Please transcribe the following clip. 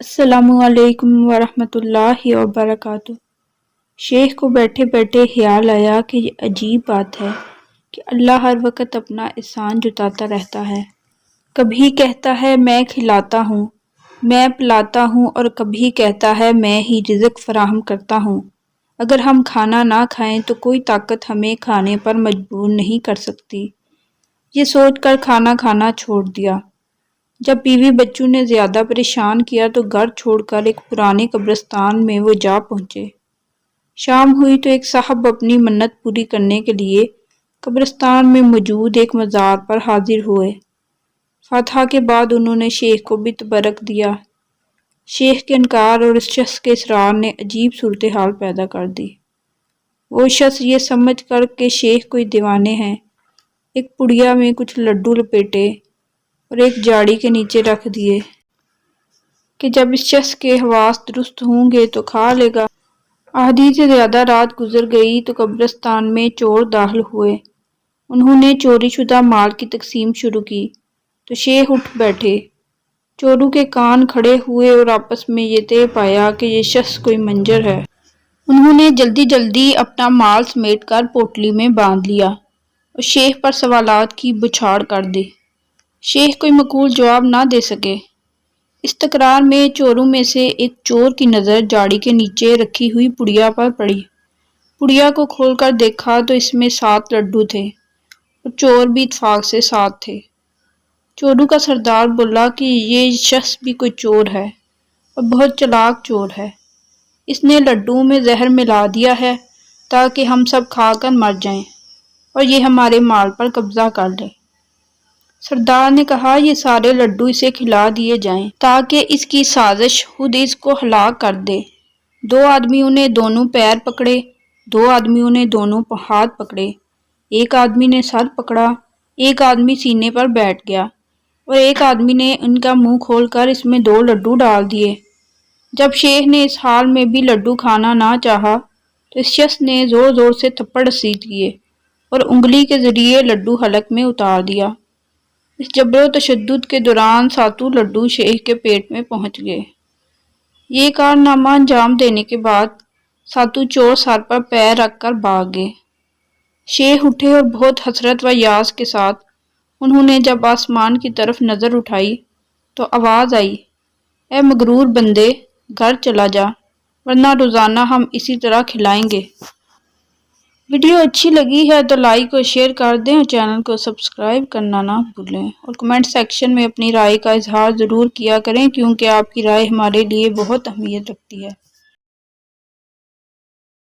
السلام علیکم ورحمۃ اللہ وبرکاتہ۔ شیخ کو بیٹھے بیٹھے خیال آیا کہ یہ عجیب بات ہے کہ اللہ ہر وقت اپنا احسان جتاتا رہتا ہے۔ کبھی کہتا ہے میں کھلاتا ہوں، میں پلاتا ہوں، اور کبھی کہتا ہے میں ہی رزق فراہم کرتا ہوں۔ اگر ہم کھانا نہ کھائیں تو کوئی طاقت ہمیں کھانے پر مجبور نہیں کر سکتی۔ یہ سوچ کر کھانا کھانا چھوڑ دیا۔ جب بیوی بچوں نے زیادہ پریشان کیا تو گھر چھوڑ کر ایک پرانے قبرستان میں وہ جا پہنچے۔ شام ہوئی تو ایک صاحب اپنی منت پوری کرنے کے لیے قبرستان میں موجود ایک مزار پر حاضر ہوئے۔ فاتحہ کے بعد انہوں نے شیخ کو بھی تبرک دیا۔ شیخ کے انکار اور اس شخص کے اصرار نے عجیب صورتحال پیدا کر دی۔ وہ شخص یہ سمجھ کر کہ شیخ کوئی دیوانے ہیں، ایک پڑیا میں کچھ لڈو لپیٹے اور ایک جھاڑی کے نیچے رکھ دیے کہ جب اس شخص کے حواس درست ہوں گے تو کھا لے گا۔ آدھی سے زیادہ رات گزر گئی تو قبرستان میں چور داخل ہوئے۔ انہوں نے چوری شدہ مال کی تقسیم شروع کی تو شیخ اٹھ بیٹھے۔ چوروں کے کان کھڑے ہوئے اور آپس میں یہ طے پایا کہ یہ شخص کوئی منجر ہے۔ انہوں نے جلدی جلدی اپنا مال سمیٹ کر پوٹلی میں باندھ لیا اور شیخ پر سوالات کی بوچھاڑ کر دی۔ شیخ کوئی معقول جواب نہ دے سکے۔ اس تکرار میں چوروں میں سے ایک چور کی نظر جھاڑی کے نیچے رکھی ہوئی پڑیا پر پڑی۔ پڑیا کو کھول کر دیکھا تو اس میں 7 لڈو تھے اور چور بھی اتفاق سے 7 تھے۔ چوروں کا سردار بولا کہ یہ شخص بھی کوئی چور ہے اور بہت چالاک چور ہے۔ اس نے لڈوؤں میں زہر ملا دیا ہے تاکہ ہم سب کھا کر مر جائیں اور یہ ہمارے مال پر قبضہ کر لے۔ سردار نے کہا یہ سارے لڈو اسے کھلا دیے جائیں تاکہ اس کی سازش خود اس کو ہلاک کر دے۔ 2 آدمیوں نے دونوں پیر پکڑے، 2 آدمیوں نے دونوں ہاتھ پکڑے، ایک آدمی نے سر پکڑا، ایک آدمی سینے پر بیٹھ گیا اور ایک آدمی نے ان کا منہ کھول کر اس میں 2 لڈو ڈال دیے۔ جب شیخ نے اس حال میں بھی لڈو کھانا نہ چاہا تو اس شخص نے زور زور سے تھپڑ رسید کیے اور انگلی کے ذریعے لڈو حلق میں اتار دیا۔ اس جبر و تشدد کے دوران 7 لڈو شیخ کے پیٹ میں پہنچ گئے۔ یہ کارنامہ انجام دینے کے بعد 7 چور سر پر پیر رکھ کر بھاگ گئے۔ شیخ اٹھے اور بہت حسرت و یاس کے ساتھ انہوں نے جب آسمان کی طرف نظر اٹھائی تو آواز آئی، اے مغرور بندے، گھر چلا جا ورنہ روزانہ ہم اسی طرح کھلائیں گے۔ ویڈیو اچھی لگی ہے تو لائک اور شیئر کر دیں اور چینل کو سبسکرائب کرنا نہ بھولیں، اور کمنٹ سیکشن میں اپنی رائے کا اظہار ضرور کیا کریں کیونکہ آپ کی رائے ہمارے لیے بہت اہمیت رکھتی ہے۔